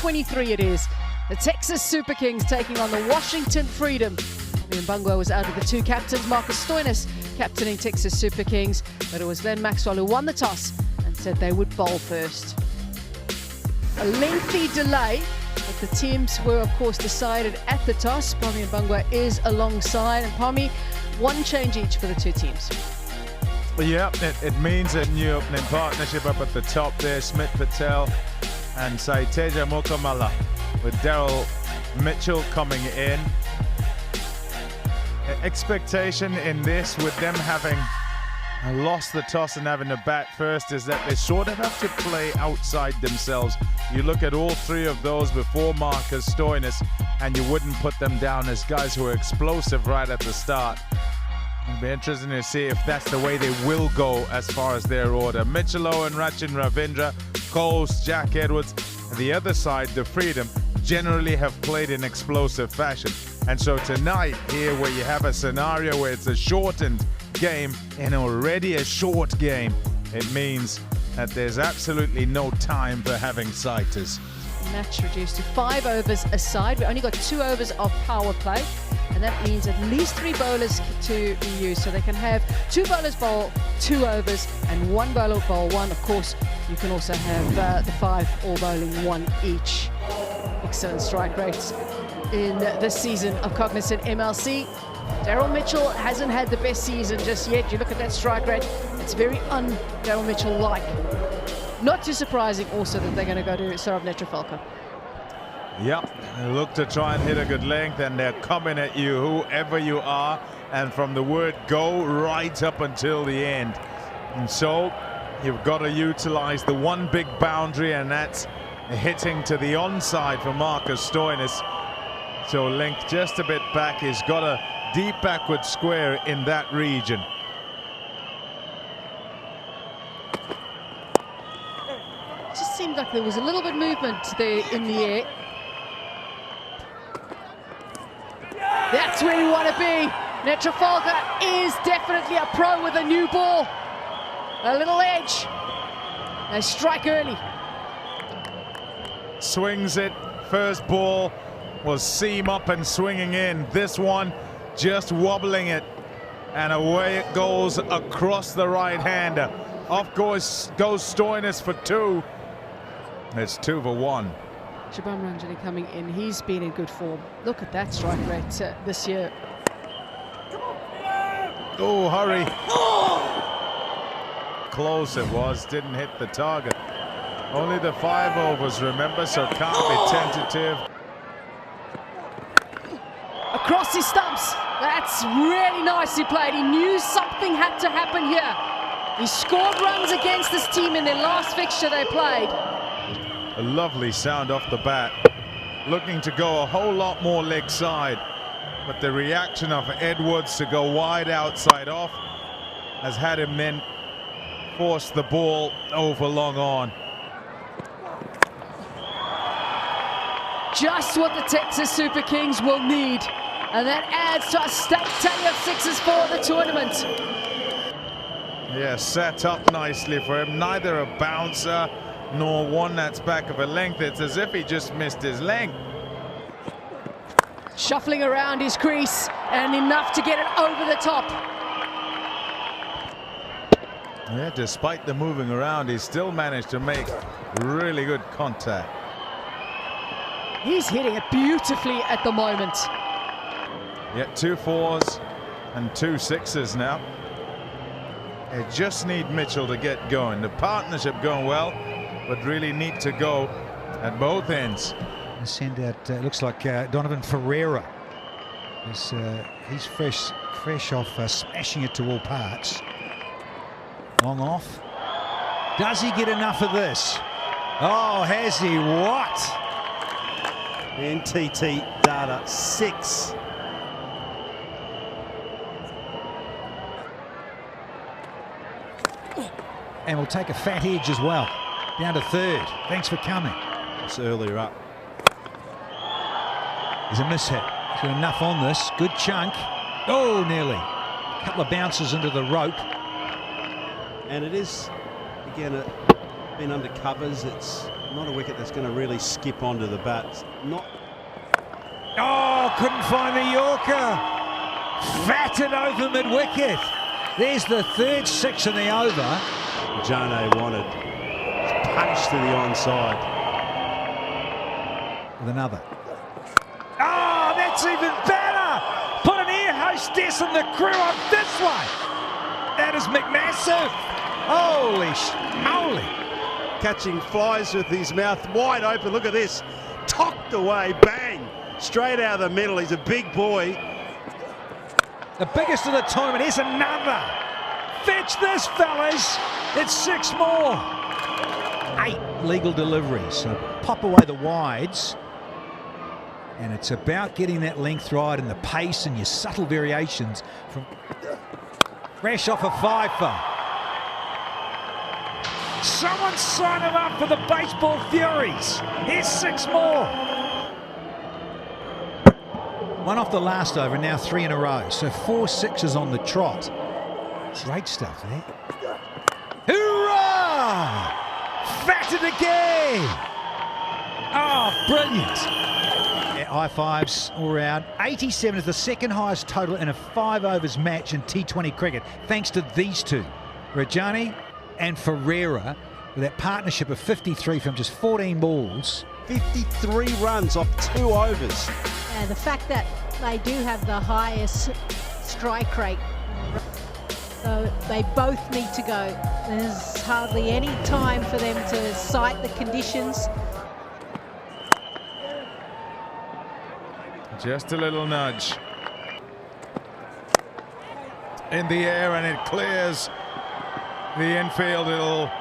2023 it is. The Texas Super Kings taking on the Washington Freedom. Mbangwa was out of the two captains, Marcus Stoinis captaining Texas Super Kings, but it was Glenn Maxwell who won the toss and said they would bowl first. A lengthy delay, but the teams were of course decided at the toss. Pami Mbangwa is alongside, and Pami, one change each for the two teams. Yeah, it means a new opening partnership up at the top there. Smith Patel and Saiteja Mokamala, with Daryl Mitchell coming in. Expectation in this, with them having lost the toss and having to bat first, is that they sort of have to play outside themselves. You look at all three of those before Marcus Stoinis, and you wouldn't put them down as guys who are explosive right at the start. It'll be interesting to see if that's the way they will go as far as their order. Mitchell and Rachin Ravindra, Coles, Jack Edwards. On the other side, the Freedom generally have played in explosive fashion. And so tonight, here where you have a scenario where it's a shortened game and already a short game, it means that there's absolutely no time for having sighters. Match reduced to 5 overs a side. We only got 2 overs of power play, and that means at least 3 bowlers to be used. So they can have 2 bowlers bowl 2 overs and 1 bowler bowl 1. Of course, you can also have the 5 all bowling 1 each. Excellent strike rates in this season of Cognizant MLC. Daryl Mitchell hasn't had the best season just yet. You look at that strike rate, it's very un-Daryl Mitchell-like. Not too surprising also that they're going to go to Saurav Netrafalka. Yep, they look to try and hit a good length, and they're coming at you, whoever you are, and from the word go right up until the end. And so you've got to utilize the one big boundary, and that's hitting to the onside for Marcus Stoinis. So length just a bit back. He's got a deep backward square in that region. It just seemed like there was a little bit of movement there in the air. That's where you want to be. Netrafalka is definitely a pro with a new ball. A little edge. They strike early. Swings it. First ball was seam up and swinging in. This one just wobbling it, and away it goes across the right-hander. Off goes Stoinis for 2. It's 2 for 1. Shubham Ranjani coming in. He's been in good form. Look at that strike rate this year. Oh, hurry. Close it was, didn't hit the target. Only the 5 overs, remember, so can't be tentative. Across his stumps. That's really nicely played. He knew something had to happen here. He scored runs against this team in their last fixture they played. A lovely sound off the bat. Looking to go a whole lot more leg side, but the reaction of Edwards to go wide outside off has had him then force the ball over long on. Just what the Texas Super Kings will need, and that adds to a stacked tally of 6s for the tournament. Yeah, set up nicely for him. Neither a bouncer nor one that's back of a length. It's as if he just missed his length. Shuffling around his crease, and enough to get it over the top. Yeah, despite the moving around, he still managed to make really good contact. He's hitting it beautifully at the moment. Yeah, 2 4s and 2 6s now. They just need Mitchell to get going. The partnership going well, but really need to go at both ends. Send out, looks like Donovan Ferreira. He's fresh off smashing it to all parts. Long off. Does he get enough of this? Oh, has he? What? NTT data 6. And we'll take a fat edge as well. Down to 3rd. Thanks for coming. It's earlier up. There's a mishit. He's got enough on this. Good chunk. Oh, nearly. A couple of bounces into the rope. And it is, again, been under covers. It's Not a wicket that's going to really skip onto the bat. Not. Oh, couldn't find the Yorker. Fatted over mid-wicket. There's the third six in the over. Jane wanted. Punched to the onside. With another. Oh, that's even better. Put an air hostess and the crew on this one. That is McMassive. Holy moly. Catching flies with his mouth wide open. Look at this. Tocked away. Bang. Straight out of the middle. He's a big boy. The biggest of the tournament. Here's another. Fetch this, fellas. It's 6 more. 8 legal deliveries. So pop away the wides. And it's about getting that length right and the pace and your subtle variations from fresh off a fifer. Someone sign him up for the baseball furies. Here's 6 more. One off the last over, now 3 in a row. So 4 sixes on the trot. Great stuff there. Hoorah! Fatted again! Oh, brilliant. Yeah, high fives all round. 87 is the second highest total in a 5 overs match in T20 cricket, thanks to these two, Rajani and Ferreira, with that partnership of 53 from just 14 balls. 53 runs off 2 overs. And the fact that they do have the highest strike rate, so they both need to go. There's hardly any time for them to sight the conditions. Just a little nudge. In the air and it clears the infield. It'll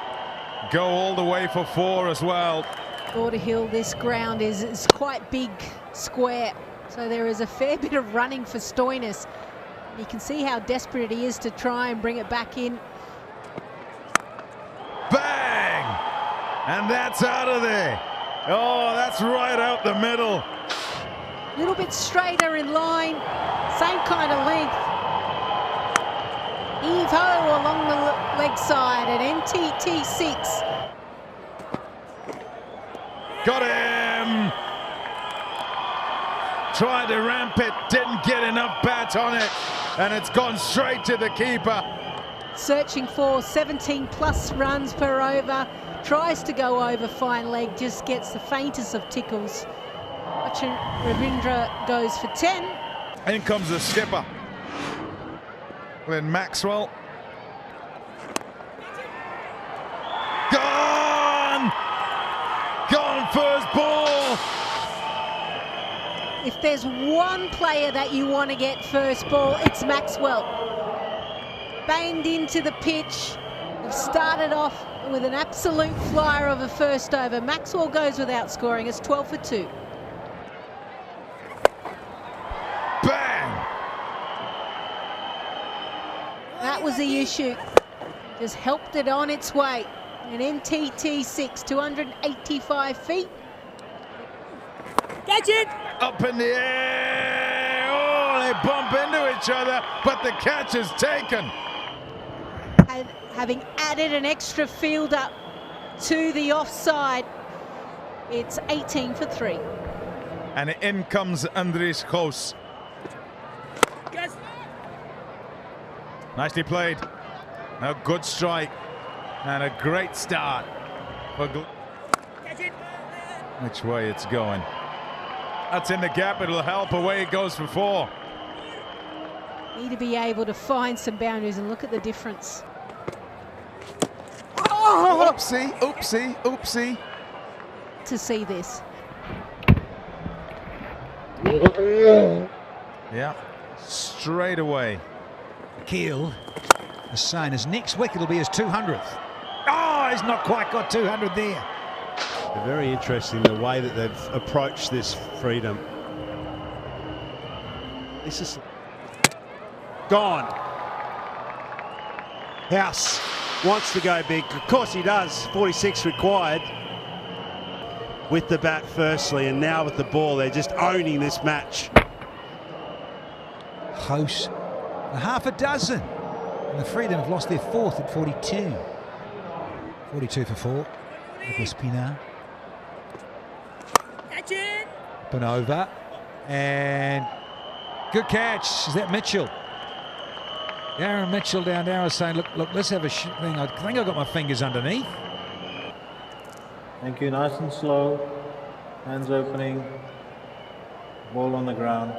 go all the way for 4 as well. Border Hill, this ground is quite big, square, so there is a fair bit of running for Stoinis. You can see how desperate he is to try and bring it back in. Bang! And that's out of there. Oh, that's right out the middle. A little bit straighter in line, same kind of length. Heave-ho along the leg side at NTT6. Got him! Tried to ramp it, didn't get enough bat on it, and it's gone straight to the keeper. Searching for 17 plus runs per over, tries to go over fine leg, just gets the faintest of tickles. Ravindra goes for 10. In comes the skipper, Glenn Maxwell. Gone! Gone first ball! If there's one player that you want to get first ball, it's Maxwell. Banged into the pitch. They've started off with an absolute flyer of a first over. Maxwell goes without scoring. It's 12 for 2. Bang! That was the issue. Just helped it on its way. An NTT6, 285 feet. Catch it! Up in the air! Oh, they bump into each other, but the catch is taken. And having added an extra fielder to the offside, it's 18 for 3. And in comes Andries Goos. Yes. Nicely played. A good strike and a great start for Catch it! which way it's going. That's in the gap, it'll help. Away it goes for 4. Need to be able to find some boundaries and look at the difference. Oh, oopsie, oopsie, oopsie. To see this. Yeah, straight away. Keel is saying his next wicket will be his 200th. Oh, he's not quite got 200 there. Very interesting the way that they've approached this freedom. This is gone. House wants to go big. Of course he does. 46 required. With the bat firstly, and now with the ball, they're just owning this match. House, a half a dozen. And the Freedom have lost their 4th at 42. 42 for 4. Nicholas Pinar. Catching. Up and over. And good catch. Is that Mitchell? Darren Mitchell down there was saying, look, let's have a thing. I think I got my fingers underneath. Thank you. Nice and slow. Hands opening. Ball on the ground.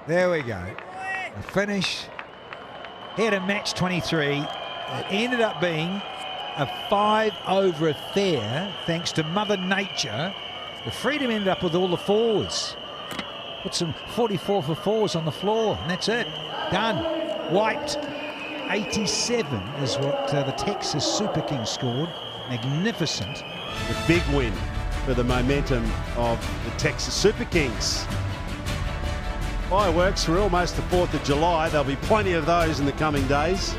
There we go. A finish. Here to match 23. It ended up being a 5-over affair thanks to Mother Nature. The Freedom ended up with all the fours. Put some 44 for fours on the floor, and that's it. Done. Wiped. 87 is what the Texas Super Kings scored. Magnificent. The big win for the momentum of the Texas Super Kings. Fireworks for almost the 4th of July. There'll be plenty of those in the coming days.